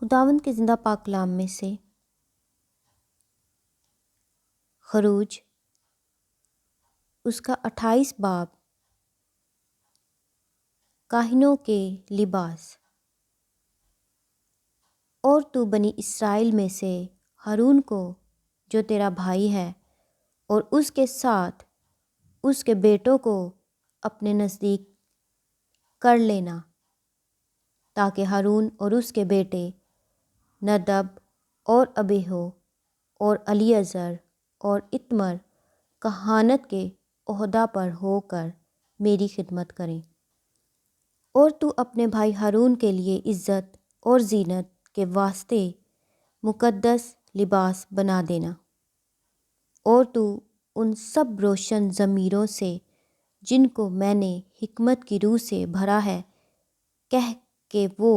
خداوند کے زندہ پاک کلام میں سے خروج اس کا 28 باب، کاہنوں کے لباس۔ اور تو بنی اسرائیل میں سے ہارون کو جو تیرا بھائی ہے اور اس کے ساتھ اس کے بیٹوں کو اپنے نزدیک کر لینا، تاکہ ہارون اور اس کے بیٹے ندب اور ابیہو اور الیعزر اور اتمر کہانت کے عہدہ پر ہو کر میری خدمت کریں۔ اور تو اپنے بھائی ہارون کے لیے عزت اور زینت کے واسطے مقدس لباس بنا دینا۔ اور تو ان سب روشن ضمیروں سے جن کو میں نے حکمت کی روح سے بھرا ہے کہہ کہ وہ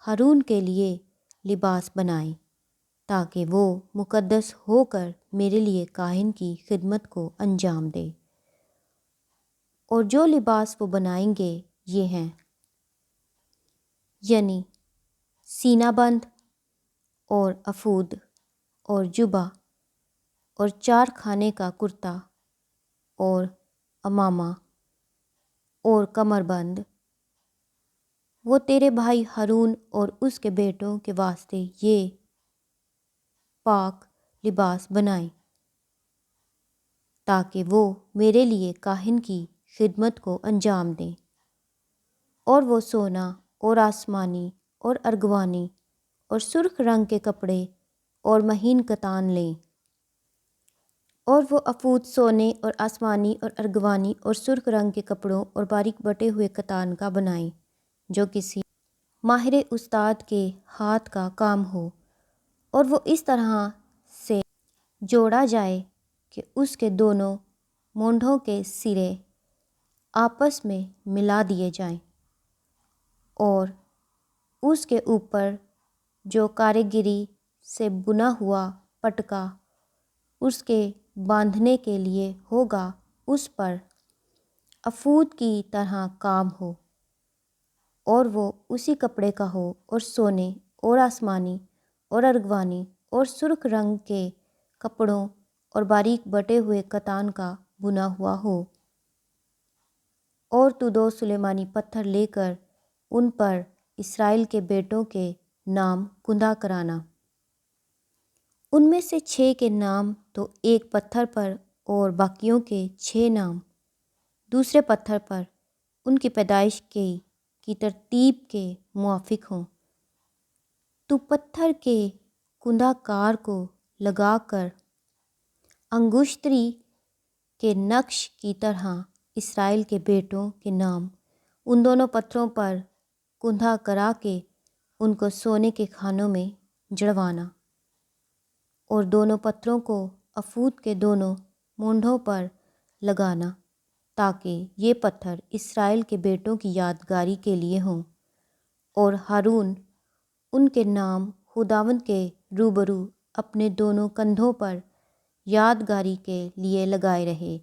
ہارون کے لیے لباس بنائیں، تاکہ وہ مقدس ہو کر میرے لیے کاہن کی خدمت کو انجام دے۔ اور جو لباس وہ بنائیں گے یہ ہیں، یعنی سینہ بند اور افود اور جبہ اور 4 خانے کا کرتا اور امامہ اور کمر بند۔ وہ تیرے بھائی ہارون اور اس کے بیٹوں کے واسطے یہ پاک لباس بنائیں، تاکہ وہ میرے لیے کاہن کی خدمت کو انجام دیں۔ اور وہ سونا اور آسمانی اور ارغوانی اور سرخ رنگ کے کپڑے اور مہین کتان لیں۔ اور وہ افود سونے اور آسمانی اور ارغوانی اور سرخ رنگ کے کپڑوں اور باریک بٹے ہوئے کتان کا بنائیں، جو کسی ماہر استاد کے ہاتھ کا کام ہو۔ اور وہ اس طرح سے جوڑا جائے کہ اس کے دونوں مونڈھوں کے سرے آپس میں ملا دیے جائیں، اور اس کے اوپر جو کاریگری سے بنا ہوا پٹکا اس کے باندھنے کے لیے ہوگا اس پر افود کی طرح کام ہو، اور وہ اسی کپڑے کا ہو اور سونے اور آسمانی اور ارغوانی اور سرخ رنگ کے کپڑوں اور باریک بٹے ہوئے کتان کا بنا ہوا ہو۔ اور تو 2 سلیمانی پتھر لے کر ان پر اسرائیل کے بیٹوں کے نام کندہ کرانا۔ ان میں سے 6 کے نام تو ایک پتھر پر اور باقیوں کے 6 نام دوسرے پتھر پر ان کی پیدائش کی ترتیب کے موافق ہوں۔ تو پتھر کے کندہ کار کو لگا کر انگشتری کے نقش کی طرح اسرائیل کے بیٹوں کے نام ان دونوں پتھروں پر کندہ کرا کے ان کو سونے کے خانوں میں جڑوانا، اور دونوں پتھروں کو افود کے دونوں مونڈھوں پر لگانا، تاکہ یہ پتھر اسرائیل کے بیٹوں کی یادگاری کے لیے ہوں۔ اور ہارون ان کے نام خداوند کے روبرو اپنے دونوں کندھوں پر یادگاری کے لیے لگائے رہے۔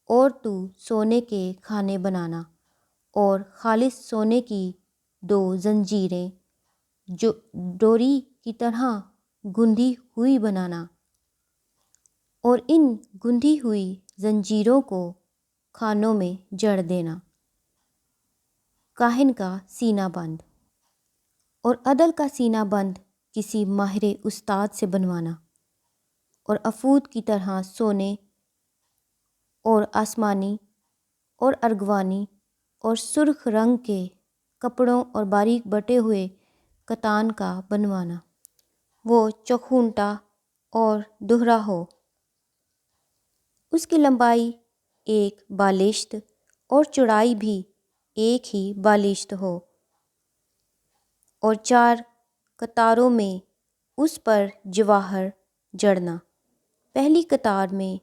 اور تو سونے کے خانے بنانا اور خالص سونے کی 2 زنجیریں جو ڈوری کی طرح گندھی ہوئی بنانا، اور ان گندھی ہوئی زنجیروں کو خانوں میں جڑ دینا۔ کاہن کا سینہ بند اور عدل کا سینہ بند کسی ماہر استاد سے بنوانا، اور افود کی طرح سونے اور آسمانی اور ارغوانی اور سرخ رنگ کے کپڑوں اور باریک بٹے ہوئے کتان کا بنوانا۔ وہ چوکھونٹا اور دوہرا ہو، اس کی لمبائی 1 بالشت اور چوڑائی بھی 1 ہی بالشت ہو، اور 4 قطاروں میں اس پر جواہر جڑنا۔ پہلی قطار میں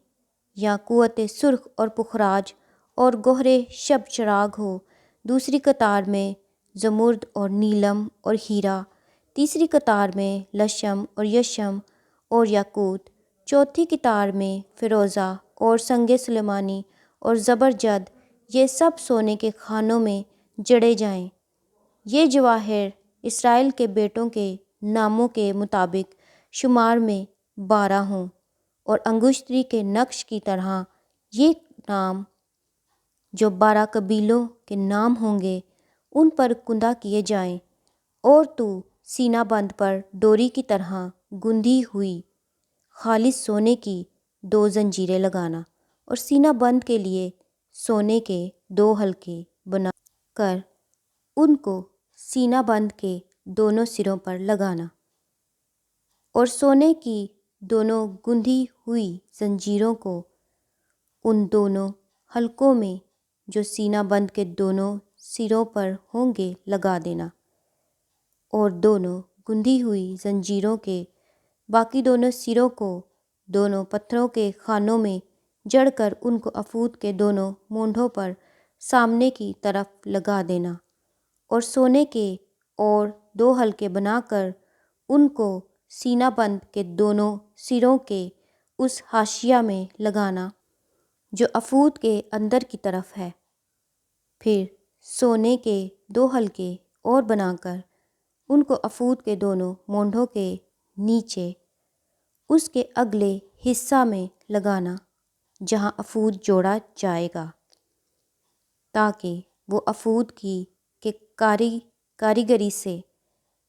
یاقوت سرخ اور پخراج اور گوہر شب چراغ ہو، دوسری قطار میں زمرد اور نیلم اور ہیرا، تیسری قطار میں لشم اور یشم اور یاقوت، چوتھی قطار میں فیروزہ اور سنگ سلیمانی اور زبرجد، یہ سب سونے کے خانوں میں جڑے جائیں۔ یہ جواہر اسرائیل کے بیٹوں کے ناموں کے مطابق شمار میں 12 ہوں اور انگشتری کے نقش کی طرح یہ نام جو 12 قبیلوں کے نام ہوں گے ان پر کندہ کیے جائیں، اور تو سینہ بند پر ڈوری کی طرح گندھی ہوئی خالص سونے کی 2 زنجیریں لگانا، اور سینہ بند کے لیے سونے کے 2 حلقے بنا کر ان کو سینہ بند کے دونوں سروں پر لگانا، اور سونے کی دونوں گندھی ہوئی زنجیروں کو ان دونوں حلقوں میں جو سینہ بند کے دونوں سروں پر ہوں گے لگا دینا، اور دونوں گندھی ہوئی زنجیروں کے باقی دونوں سروں کو دونوں پتھروں کے خانوں میں جڑ کر ان کو افود کے دونوں مونڈھوں پر سامنے کی طرف لگا دینا، اور سونے کے اور 2 حلقے بنا کر ان کو سینہ بند کے دونوں سروں کے اس حاشیہ میں لگانا جو افود کے اندر کی طرف ہے۔ پھر سونے کے 2 حلقے اور بنا کر ان کو افود کے دونوں مونڈھوں کے نیچے اس کے اگلے حصہ میں لگانا جہاں افود جوڑا جائے گا، تاکہ وہ افود کی کہ کاریگری سے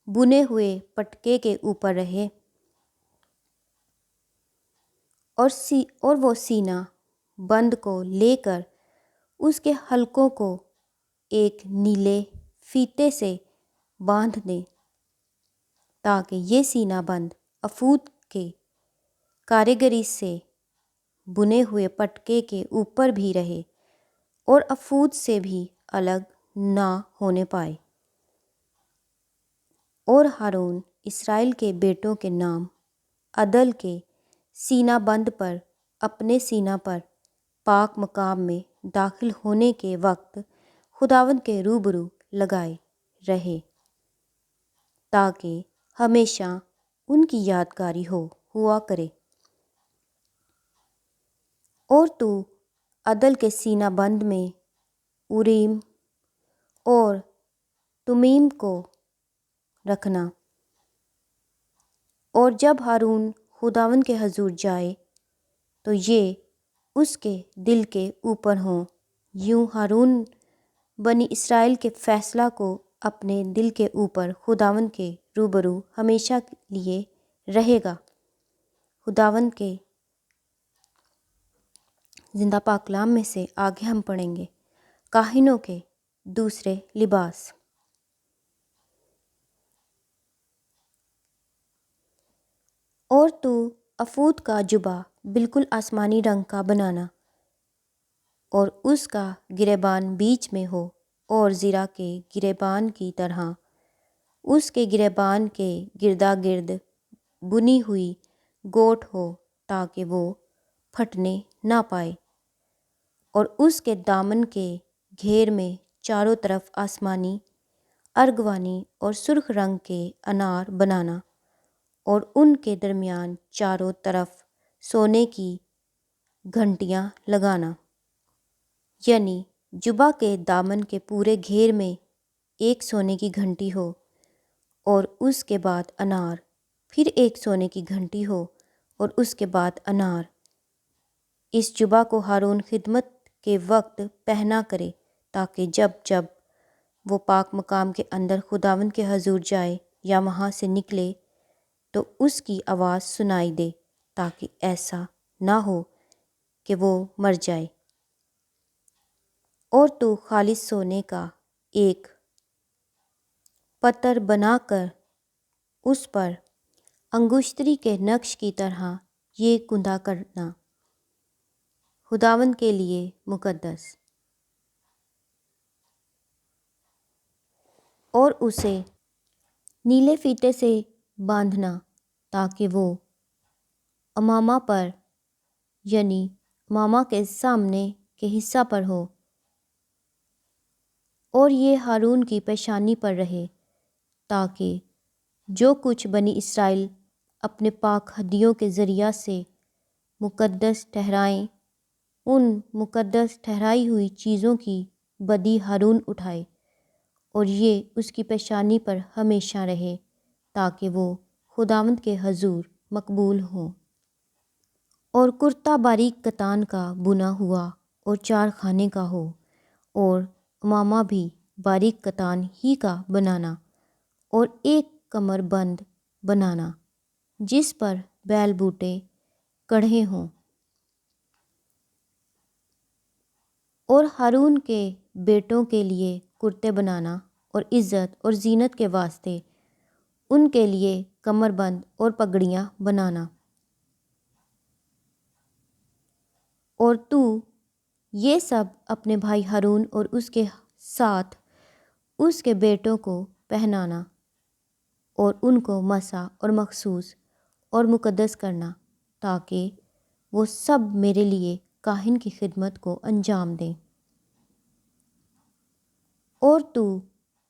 بنے ہوئے پٹکے کے اوپر رہے، اور وہ سینہ بند کو لے کر اس کے حلقوں کو ایک نیلے فیتے سے باندھ دیں، تاکہ یہ سینہ بند افود کے کاریگری سے بنے ہوئے پٹکے کے اوپر بھی رہے اور افود سے بھی الگ نہ ہونے پائے۔ اور ہارون اسرائیل کے بیٹوں کے نام عدل کے سینہ بند پر اپنے سینہ پر پاک مقام میں داخل ہونے کے وقت خداوند کے روبرو لگائے رہے، تاکہ ہمیشہ ان کی یادگاری ہوا کرے۔ اور تو عدل کے سینہ بند میں اوریم اور تمیم کو رکھنا، اور جب ہارون خداوند کے حضور جائے تو یہ اس کے دل کے اوپر ہوں، یوں ہارون بنی اسرائیل کے فیصلہ کو اپنے دل کے اوپر خداوند کے روبرو ہمیشہ لیے رہے گا۔ خداوند کے زندہ پاک کلام میں سے آگے ہم پڑھیں گے کاہنوں کے دوسرے لباس۔ اور تو افود کا جبہ بالکل آسمانی رنگ کا بنانا، اور اس کا گریبان بیچ میں ہو اور زرہ کے گریبان کی طرح اس کے گریبان کے گردا گرد بنی ہوئی گوٹ ہو، تاکہ وہ پھٹنے نہ پائے، اور اس کے دامن کے گھیر میں چاروں طرف آسمانی، ارغوانی اور سرخ رنگ کے انار بنانا، اور ان کے درمیان چاروں طرف سونے کی گھنٹیاں لگانا، یعنی جبہ کے دامن کے پورے گھیر میں ایک سونے کی گھنٹی ہو، اور اس کے بعد انار، پھر ایک سونے کی گھنٹی ہو اور اس کے بعد انار۔ اس جبہ کو ہارون خدمت کے وقت پہنا کرے، تاکہ جب جب وہ پاک مقام کے اندر خداوند کے حضور جائے یا وہاں سے نکلے تو اس کی آواز سنائی دے، تاکہ ایسا نہ ہو کہ وہ مر جائے۔ اور تو خالص سونے کا ایک پتر بنا کر اس پر انگشتری کے نقش کی طرح یہ کندہ کرنا، خداوند کے لیے مقدس، اور اسے نیلے فیتے سے باندھنا، تاکہ وہ امامہ پر یعنی امامہ کے سامنے کے حصہ پر ہو، اور یہ ہارون کی پیشانی پر رہے، تاکہ جو کچھ بنی اسرائیل اپنے پاک ہدیوں کے ذریعہ سے مقدس ٹھہرائیں، ان مقدس ٹھہرائی ہوئی چیزوں کی بدی ہارون اٹھائے، اور یہ اس کی پیشانی پر ہمیشہ رہے، تاکہ وہ خداوند کے حضور مقبول ہوں۔ اور کرتا باریک کتان کا بنا ہوا اور 4 خانے کا ہو، اور امامہ بھی باریک کتان ہی کا بنانا، اور ایک کمر بند بنانا جس پر بیل بوٹے کڑھے ہوں۔ اور ہارون کے بیٹوں کے لیے کرتے بنانا، اور عزت اور زینت کے واسطے ان کے لیے کمر بند اور پگڑیاں بنانا۔ اور تو یہ سب اپنے بھائی ہارون اور اس کے ساتھ اس کے بیٹوں کو پہنانا، اور ان کو مسح اور مخصوص اور مقدس کرنا، تاکہ وہ سب میرے لیے کاہن کی خدمت کو انجام دیں۔ اور تو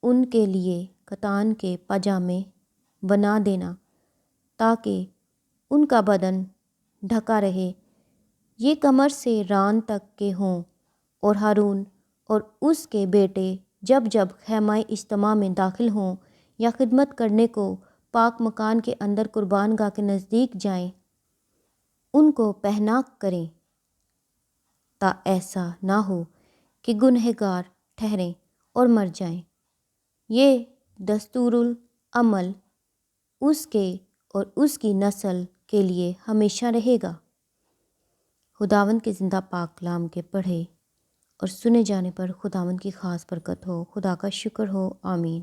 ان کے لیے کتان کے پاجامے بنا دینا، تاکہ ان کا بدن ڈھکا رہے، یہ کمر سے ران تک کے ہوں۔ اور ہارون اور اس کے بیٹے جب جب خیمہ اجتماع میں داخل ہوں یا خدمت کرنے کو پاک مکان کے اندر قربان گاہ کے نزدیک جائیں، ان کو پہنا کریں، تا ایسا نہ ہو کہ گنہگار ٹھہریں اور مر جائیں۔ یہ دستور العمل اس کے اور اس کی نسل کے لیے ہمیشہ رہے گا۔ خداوند کے زندہ پاک کلام کے پڑھے اور سنے جانے پر خداوند کی خاص برکت ہو۔ خدا کا شکر ہو، آمین۔